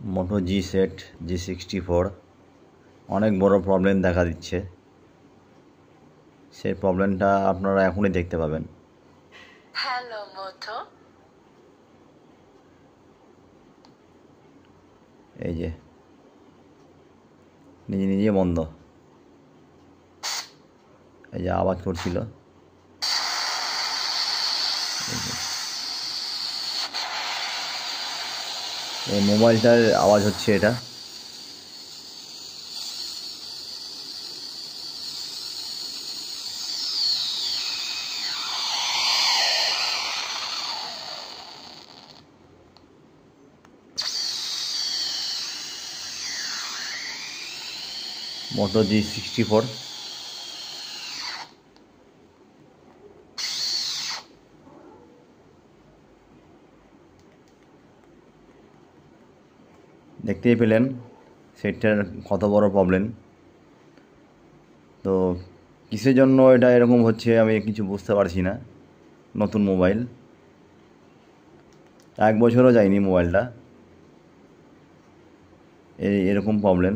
মোটো G set G64 অনেক বড় problem দেখা দিচ্ছে। সেই প্রবলেমটা আপনারা এখনই দেখতে পাবেন। হ্যালো মোটো, এই যে নিজে নিজে বন্ধ, এই যে আওয়াজ করছিল। এই মোবাইলটার আওয়াজ হচ্ছে এটা। মোটো G64 দেখতেই পেলেন সেটটার কত বড় প্রবলেম। তো কিসের জন্য এটা এরকম হচ্ছে আমি কিছু বুঝতে পারছি না। নতুন মোবাইল, 1 বছরও যায়নি মোবাইলটা, এরকম প্রবলেম।